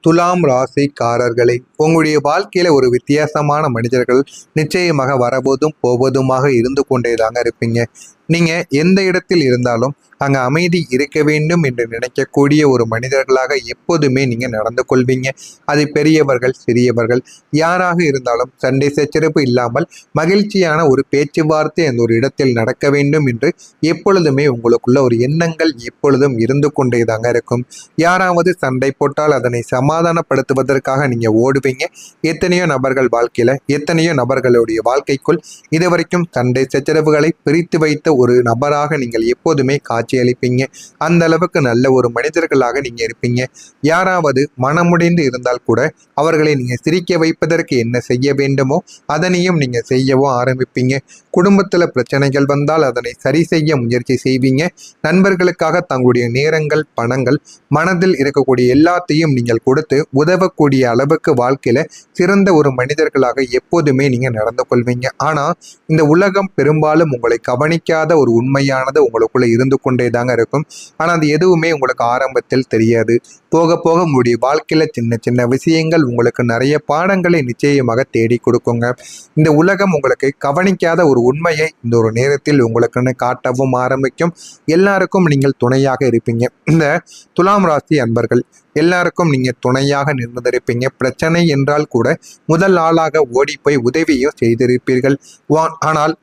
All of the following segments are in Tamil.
துலாம் ராசிக்காரர்களே, உங்களுடைய வாழ்க்கையில ஒரு வித்தியாசமான மனிதர்கள் நிச்சயமாக வரபோதும் போவதுமாக இருந்து கொண்டேதாங்க இருப்பீங்க. நீங்க எந்த இடத்தில் இருந்தாலும் அங்க அமைதி இருக்க வேண்டும் என்று நினைக்கக்கூடிய ஒரு மனிதர்களாக எப்போதுமே நீங்க நடந்து கொள்வீங்க. அது பெரியவர்கள் சிறியவர்கள் யாராக இருந்தாலும் சண்டை சச்சரவு இல்லாமல் மகிழ்ச்சியான ஒரு பேச்சுவார்த்தை அந்த ஒரு இடத்தில் நடக்க வேண்டும் என்று எப்பொழுதுமே உங்களுக்குள்ள ஒரு எண்ணங்கள் எப்பொழுதும் இருந்து கொண்டேதாங்க இருக்கும். யாராவது சண்டை போட்டால் அதனை சமாதானப்படுத்துவதற்காக நீங்க ஓடுவீங்க. எத்தனையோ நபர்கள் வாழ்க்கையில எத்தனையோ நபர்களுடைய வாழ்க்கைக்குள் இதுவரைக்கும் சண்டை சச்சரவுகளை பிரித்து வைத்த ஒரு நபராக நீங்கள் எப்போதுமே காட்சியளிப்பீங்க. அந்த அளவுக்கு நல்ல ஒரு மனிதர்களாக நீங்க இருப்பீங்க. யாராவது மனமுடைந்து இருந்தால் கூட அவர்களை நீங்க சிரிக்க வைப்பதற்கு என்ன செய்ய வேண்டுமோ அதனையும் நீங்க செய்யவும் ஆரம்பிப்பீங்க. குடும்பத்துல பிரச்சனைகள் வந்தால் அதனை சரி செய்ய முயற்சி செய்வீங்க. நண்பர்களுக்காக தங்களுடைய நேரங்கள் பணங்கள் மனதில் இருக்கக்கூடிய எல்லாத்தையும் நீங்கள் கொடுத்து உதவக்கூடிய அளவுக்கு வாழ்க்கையில சிறந்த ஒரு மனிதர்களாக எப்போதுமே நீங்க நடந்து கொள்வீங்க. ஆனா இந்த உலகம் பெரும்பாலும் உங்களை கவனிக்காத ஒரு உண்மையானது உங்களுக்குள்ள இருந்து கொண்டே தாங்க இருக்கும். ஆனா அது எதுவுமே உங்களுக்கு ஆரம்பத்தில் தெரியாது. போக போக உங்களுடைய வாழ்க்கையில சின்ன சின்ன விஷயங்கள் உங்களுக்கு நிறைய பாடங்களை நிச்சயமாக தேடி கொடுக்குங்க. இந்த உலகம் உங்களுக்கு கவனிக்காத ஒரு உண்மையை இந்த ஒரு நேரத்தில் உங்களுக்குன்னு காட்டவும் ஆரம்பிக்கும். எல்லாருக்கும் நீங்கள் துணையாக இருப்பீங்க. இந்த துலாம் ராசி அன்பர்கள் எல்லாருக்கும் நீங்க துணையாக நின்றிருப்பீங்க. பிரச்சனை என்றால் கூட முதல் ஆளாக ஓடி போய் உதவியும் செய்திருப்பீர்கள். ஆனால்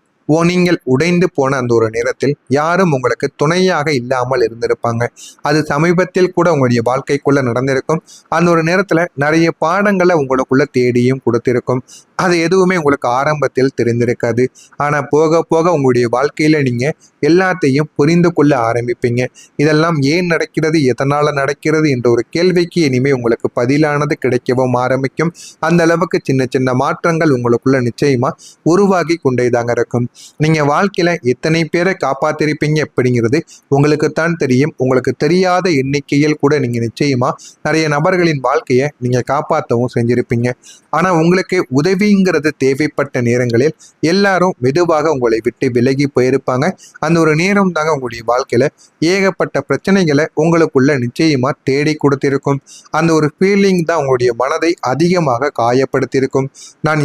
நீங்கள் உடைந்து போன அந்த ஒரு நேரத்தில் யாரும் உங்களுக்கு துணையாக இல்லாமல் இருந்திருப்பாங்க. அது சமீபத்தில் கூட உங்களுடைய வாழ்க்கைக்குள்ள நடந்திருக்கும். அந்த ஒரு நேரத்துல நிறைய பாடங்களை உங்களுக்குள்ள தேடியும் கொடுத்திருக்கும். அது எதுவுமே உங்களுக்கு ஆரம்பத்தில் தெரிந்திருக்காது. ஆனா போக போக உங்களுடைய வாழ்க்கையில நீங்க எல்லாத்தையும் புரிந்து கொள்ள ஆரம்பிப்பீங்க. இதெல்லாம் ஏன் நடக்கிறது, எதனால நடக்கிறது என்ற ஒரு கேள்விக்கு இனிமே உங்களுக்கு பதிலானது கிடைக்கவும் ஆரம்பிக்கும். அந்த அளவுக்கு சின்ன சின்ன மாற்றங்கள் உங்களுக்குள்ள நிச்சயமா உருவாகி கொண்டேதாங்க இருக்கும். நீங்க வாழ்க்கையில எத்தனை பேரை காப்பாத்திருப்பீங்க அப்படிங்கிறது உங்களுக்குத்தான் தெரியும். உங்களுக்கு தெரியாத எண்ணிக்கையில் கூட நீங்க நிச்சயமா நிறைய நபர்களின் வாழ்க்கையை நீங்க காப்பாற்றவும் செஞ்சிருப்பீங்க. ஆனா உங்களுக்கு உதவிங்கிறது தேவைப்பட்ட நேரங்களில் எல்லாரும் மெதுவாக உங்களை விட்டு விலகி போயிருப்பாங்க. அந்த ஒரு நேரம் தாங்க உங்களுடைய வாழ்க்கையில ஏகப்பட்ட பிரச்சனைகளை உங்களுக்குள்ள நிச்சயமா தேடி கொடுத்திருக்கும். அந்த ஒரு ஃபீலிங் தான் உங்களுடைய மனதை அதிகமாக காயப்படுத்தியிருக்கும். நான்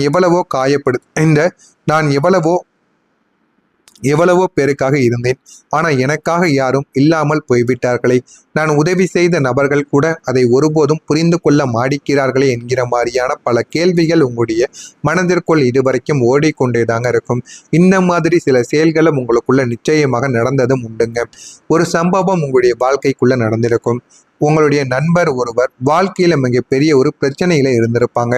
எவ்வளவோ பேருக்காக இருந்தேன், ஆனா எனக்காக யாரும் இல்லாமல் போய்விட்டார்களே. நான் உதவி செய்த நபர்கள் கூட அதை ஒருபோதும் புரிந்து கொள்ள மாடிக்கிறார்களே என்கிற மாதிரியான பல கேள்விகள் உங்களுடைய மனதிற்குள் இதுவரைக்கும் ஓடிக்கொண்டேதாங்க இருக்கும். இந்த மாதிரி சில செயல்களும் உங்களுக்குள்ள நிச்சயமாக நடந்ததும் உண்டுங்க. ஒரு சம்பவம் உங்களுடைய வாழ்க்கைக்குள்ள நடந்திருக்கும். உங்களுடைய நண்பர் ஒருவர் வாழ்க்கையில மிகப்பெரிய ஒரு பிரச்சனையில இருந்திருப்பாங்க.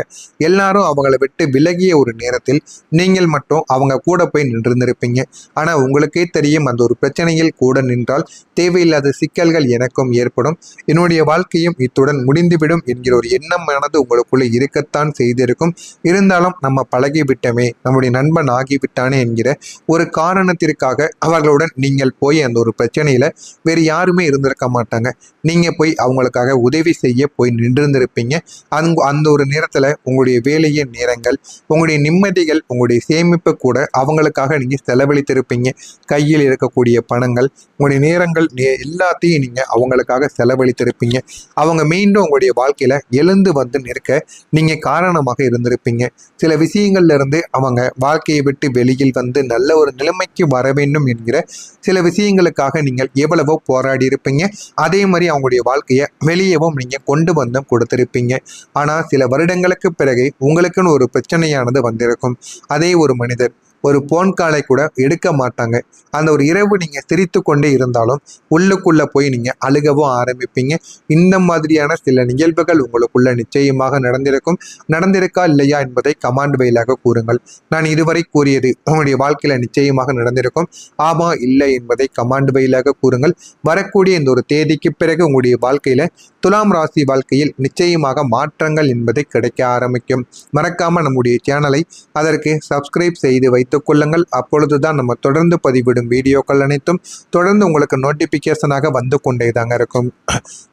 எல்லாரும் அவங்கள விட்டு விலகிய ஒரு நேரத்தில் நீங்கள் மட்டும் அவங்க கூட போய் நின்றிருந்திருப்பீங்க. ஆனா உங்களுக்கே தெரியும், அந்த ஒரு பிரச்சனையில் கூட நின்றால் தேவையில்லாத சிக்கல்கள் எனக்கும் ஏற்படும், என்னுடைய வாழ்க்கையும் இத்துடன் முடிந்துவிடும் என்கிற ஒரு எண்ணமானது உங்களுக்குள்ள இருக்கத்தான் செய்திருக்கும். இருந்தாலும் நம்ம பழகிவிட்டமே, நம்முடைய நண்பன் ஆகிவிட்டானே என்கிற ஒரு காரணத்திற்காக அவர்களுடன் நீங்கள் போய் அந்த ஒரு பிரச்சனையில வேறு யாருமே இருந்திருக்க மாட்டாங்க. நீங்க போய் அவங்களுக்காக உதவி செய்ய போய் நின்றிருந்திருப்பீங்க. அந்த ஒரு நேரத்துல உங்களுடைய வேலையின் நேரங்கள், உங்களுடைய நிம்மதிகள், உங்களுடைய சேமிப்பு கூட அவங்களுக்காக நீங்க செலவழித்திருப்பீங்க. கையில் இருக்கக்கூடிய பணங்கள், உங்களுடைய நேரங்கள் எல்லாத்தையும் நீங்க அவங்களுக்காக செலவழித்திருப்பீங்க. அவங்க மீண்டும் உங்களுடைய வாழ்க்கையில எழுந்து வந்து நிற்க நீங்க காரணமாக இருந்திருப்பீங்க. சில விஷயங்கள்ல இருந்து அவங்க வாழ்க்கையை விட்டு வெளியில் வந்து நல்ல ஒரு நிலைமைக்கு வர வேண்டும் என்கிற சில விஷயங்களுக்காக நீங்கள் எவ்வளவோ போராடி இருப்பீங்க. அதே மாதிரி அவங்களுடைய வாழ்க்கையை வெளியவும் நீங்க கொண்டு வந்தும் கொடுத்திருப்பீங்க. ஆனா சில வருடங்களுக்கு பிறகு உங்களுக்குன்னு ஒரு பிரச்சனையானது வந்திருக்கும். அதே ஒரு மனிதர் ஒரு போன் காலை கூட எடுக்க மாட்டாங்க. அந்த ஒரு இரவு நீங்க சிரித்து கொண்டே இருந்தாலும் உள்ளுக்குள்ள போய் நீங்க அழுகவும் ஆரம்பிப்பீங்க. இந்த மாதிரியான சில நிகழ்வுகள் உங்களுக்குள்ள நிச்சயமாக நடந்திருக்கா இல்லையா என்பதை கமாண்ட் வழியாக கூறுங்கள். நான் இதுவரை கூறியது உங்களுடைய வாழ்க்கையில நிச்சயமாக நடந்திருக்கும், ஆமா இல்லை என்பதை கமாண்ட் வழியாக கூறுங்கள். வரக்கூடிய இந்த ஒரு தேதிக்கு பிறகு உங்களுடைய வாழ்க்கையில துலாம் ராசி வாழ்க்கையில் நிச்சயமாக மாற்றங்கள் என்பது கிடைக்க ஆரம்பிக்கும். மறக்காம நம்முடைய சேனலை அதற்கு சப்ஸ்கிரைப் செய்து வைத்துக் கொள்ளுங்கள். அப்பொழுதுதான் நம்ம தொடர்ந்து பதிவிடும் வீடியோக்கள் அனைத்தும் தொடர்ந்து உங்களுக்கு நோட்டிபிகேஷனாக வந்து கொண்டேதாங்க இருக்கும்.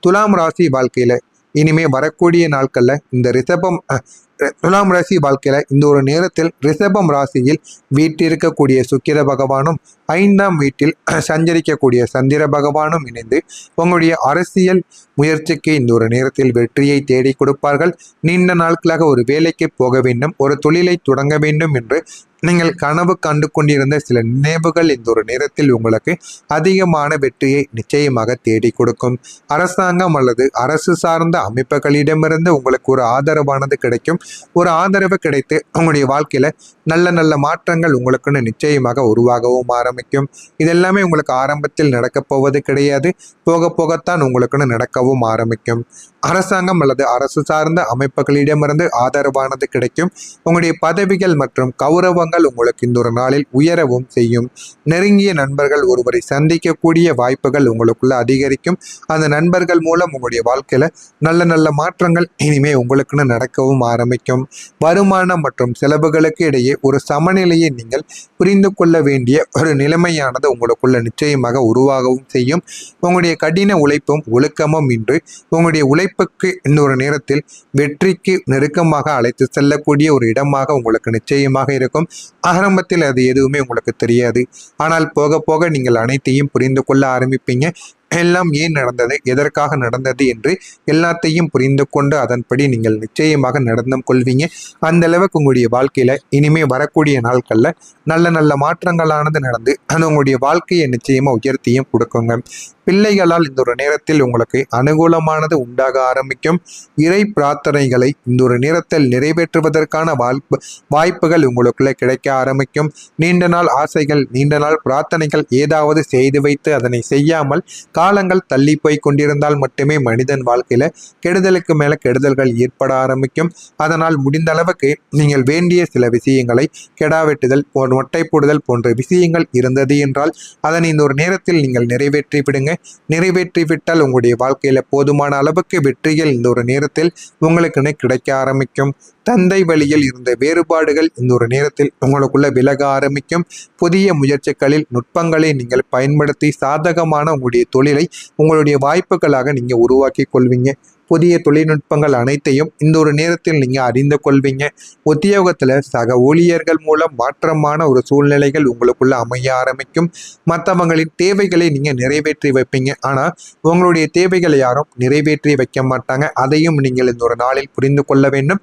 துலாம் ராசி வாழ்க்கையில இனிமே வரக்கூடிய நாட்கள்ல இந்த துலாம் ராசி வாழ்க்கையில இந்த ஒரு நேரத்தில் ரிஷபம் ராசியில் வீட்டிருக்கக்கூடிய சுக்கிர பகவானும் 5ஆம் வீட்டில் சஞ்சரிக்கக்கூடிய சந்திர பகவானும் இணைந்து உங்களுடைய அரசியல் முயற்சிக்கு இந்த ஒரு நேரத்தில் வெற்றியை தேடி கொடுப்பார்கள். நீண்ட நாட்களாக ஒரு வேலைக்கு போக வேண்டும், ஒரு தொழிலை தொடங்க வேண்டும் என்று நீங்கள் கனவு கண்டு கொண்டிருந்த சில நினைவுகள் இந்த ஒரு நேரத்தில் உங்களுக்கு அதிகமான வெற்றியை நிச்சயமாக தேடி கொடுக்கும். அரசாங்கம் அல்லது அரசு சார்ந்த அமைப்புகளிடமிருந்து உங்களுக்கு ஒரு ஆதரவானது கிடைக்கும். ஒரு ஆதரவு கிடைத்து உங்களுடைய வாழ்க்கையில நல்ல நல்ல மாற்றங்கள் உங்களுக்குன்னு நிச்சயமாக உருவாகவும் ஆரம்பிக்கும். இதெல்லாமே உங்களுக்கு ஆரம்பத்தில் நடக்கப் போவது கிடையாது, போக போகத்தான் உங்களுக்குன்னு நடக்கவும் ஆரம்பிக்கும். அரசாங்கம் அல்லது அரசு சார்ந்த அமைப்புகளிடமிருந்து ஆதரவானது கிடைக்கும். உங்களுடைய பதவிகள் மற்றும் கௌரவங்கள் உங்களுக்கு இந்த ஒரு நாளில் உயரவும் செய்யும். நெருங்கிய நண்பர்கள் ஒருவரை சந்திக்கக்கூடிய வாய்ப்புகள் உங்களுக்குள்ள அதிகரிக்கும். அந்த நண்பர்கள் மூலம் உங்களுடைய வாழ்க்கையில நல்ல நல்ல மாற்றங்கள் இனிமே உங்களுக்குன்னு நடக்கவும் ஆரம்பிக்கும். வருமானம் மற்றும் செலவுகளுக்கு இடையே ஒரு சமநிலையை நீங்கள் புரிந்து கொள்ள வேண்டிய ஒரு நிலைமையானது உங்களுக்குள்ள நிச்சயமாக உருவாகவும் செய்யும். உங்களுடைய கடின உழைப்பும் ஒழுக்கமும் இன்று உங்களுடைய உழைப்புக்கு இன்னொரு நேரத்தில் வெற்றிக்கு நெருக்கமாக அழைத்து செல்லக்கூடிய ஒரு இடமாக உங்களுக்கு நிச்சயமாக இருக்கும். ஆரம்பத்தில் அது எதுவுமே உங்களுக்கு தெரியாது, ஆனால் போக போக நீங்கள் அனைத்தையும் புரிந்து கொள்ள ஆரம்பிப்பீங்க. எல்லாம் ஏன் நடந்தது, எதற்காக நடந்தது என்று எல்லாத்தையும் புரிந்து கொண்டு அதன்படி நீங்கள் நிச்சயமாக நடந்தும் கொள்வீங்க. அந்த அளவுக்கு உங்களுடைய வாழ்க்கையில இனிமே வரக்கூடிய நாட்கள்ல நல்ல நல்ல மாற்றங்களானது நடந்து அது உங்களுடைய வாழ்க்கையை நிச்சயமா உயர்த்தியும் கொடுக்குங்க. பிள்ளைகளால் இந்த ஒரு நேரத்தில் உங்களுக்கு அனுகூலமானது உண்டாக ஆரம்பிக்கும். இறை பிரார்த்தனைகளை இந்த ஒரு நேரத்தில் நிறைவேற்றுவதற்கான வாய்ப்புகள் உங்களுக்குள்ள கிடைக்க ஆரம்பிக்கும். நீண்ட நாள் ஆசைகள், நீண்ட நாள் பிரார்த்தனைகள் ஏதாவது செய்து வைத்து அதனை செய்யாமல் காலங்கள் தள்ளி போய் கொண்டிருந்தால் மட்டுமே மனிதன் வாழ்க்கையில கெடுதலுக்கு மேல கெடுதல்கள் ஏற்பட ஆரம்பிக்கும். அதனால் முடிந்த அளவுக்கு நீங்கள் வேண்டிய சில விஷயங்களை கெடாவெட்டுதல், மொட்டை போடுதல் போன்ற விஷயங்கள் இருந்தது என்றால் அதனை இந்த ஒரு நேரத்தில் நீங்கள் நிறைவேற்றி விடுங்க. நிறைவேற்றிவிட்டால் உங்களுடைய வாழ்க்கையில போதுமான அளவுக்கு வெற்றிகள் இந்த ஒரு நேரத்தில் உங்களுக்குன்னு கிடைக்க ஆரம்பிக்கும். தந்தை வழியில் இருந்த வேறுபாடுகள் இந்த ஒரு நேரத்தில் உங்களுக்குள்ள விலக ஆரம்பிக்கும். புதிய முயற்சிகளில் நுட்பங்களை நீங்கள் பயன்படுத்தி சாதகமான உங்களுடைய தொழிலை உங்களுடைய வாய்ப்புகளாக நீங்க உருவாக்கி கொள்வீங்க. புதிய தொழில்நுட்பங்கள் அனைத்தையும் இந்த ஒரு நேரத்தில் நீங்க அறிந்து கொள்வீங்க. உத்தியோகத்துல சக ஊழியர்கள் மூலம் மாற்றமான ஒரு சூழ்நிலைகள் உங்களுக்குள்ள அமைய ஆரம்பிக்கும். மற்றவங்களின் தேவைகளை நீங்க நிறைவேற்றி வைப்பீங்க, ஆனா உங்களுடைய தேவைகளை யாரும் நிறைவேற்றி வைக்க மாட்டாங்க. அதையும் நீங்கள் இந்த ஒரு நாளில் புரிந்து கொள்ள வேண்டும்.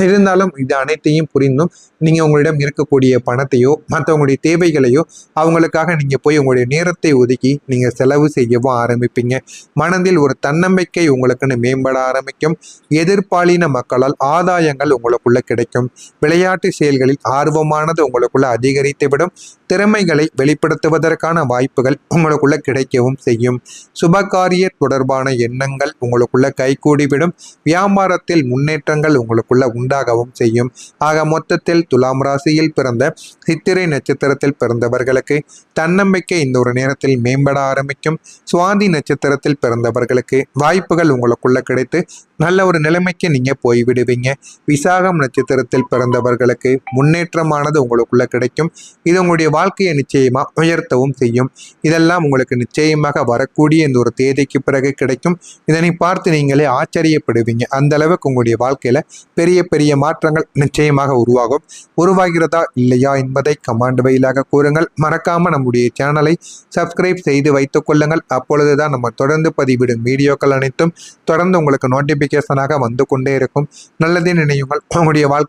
இருந்தாலும் இது அனைத்தையும் புரிந்தும் நீங்க உங்களிடம் இருக்கக்கூடிய பணத்தையோ மற்றவங்களுடைய தேவைகளையோ அவங்களுக்காக நீங்க போய் உங்களுடைய நேரத்தை ஒதுக்கி நீங்க செலவு செய்யவும் ஆரம்பிப்பீங்க. மனதில் ஒரு தன்னம்பிக்கை உங்களுக்குன்னு மேம்பட ஆரம்பிக்கும். எதிர்பாலின மக்களால் ஆதாயங்கள் உங்களுக்குள்ள கிடைக்கும். விளையாட்டு செயல்களில் ஆர்வமானது உங்களுக்குள்ள அதிகரித்துவிடும். திறமைகளை வெளிப்படுத்துவதற்கான வாய்ப்புகள் உங்களுக்குள்ள கிடைக்கவும் செய்யும். சுபகாரிய தொடர்பான எண்ணங்கள் உங்களுக்குள்ள கைகூடிவிடும். வியாபாரத்தில் முன்னேற்றங்கள் உங்களுக்குள்ள உண்டாகவும் செய்யும். ஆக மொத்தத்தில் துலாம் ராசியில் பிறந்த சித்திரை நட்சத்திரத்தில் பிறந்தவர்களுக்கு தன்னம்பிக்கை இந்த ஒரு நேரத்தில் மேம்பட ஆரம்பிக்கும். சுவாதி நட்சத்திரத்தில் பிறந்தவர்களுக்கு வாய்ப்புகள் உங்களுக்குள்ள கிடைத்து நல்ல ஒரு நிலைமைக்கு நீங்க போய்விடுவீங்க. விசாகம் நட்சத்திரத்தில் பிறந்தவர்களுக்கு முன்னேற்றமானது உங்களுக்குள்ள கிடைக்கும். இது உங்களுடைய வாழ்க்கையை நிச்சயமா உயர்த்தவும் செய்யும். இதெல்லாம் உங்களுக்கு நிச்சயமாக வரக்கூடிய இந்த ஒரு தேதிக்கு பிறகு கிடைக்கும். இதனை பார்த்து நீங்களே ஆச்சரியப்படுவீங்க. அந்த அளவுக்கு உங்களுடைய வாழ்க்கையில பெரிய பெரிய மாற்றங்கள் நிச்சயமாக உருவாகிறதா இல்லையா என்பதை கமெண்ட் வழியாக கூறுங்கள். மறக்காம நம்முடைய சேனலை சப்ஸ்கிரைப் செய்து வைத்துக் கொள்ளுங்கள். அப்பொழுதுதான் நம்ம தொடர்ந்து பதிவிடும் வீடியோக்கள் அனைத்தும் தொடர்ந்து உங்களுக்கு நோட்டிபிகேஷனாக வந்து கொண்டே இருக்கும். நல்லதே நினையுங்கள். உங்களுடைய வாழ்க்கை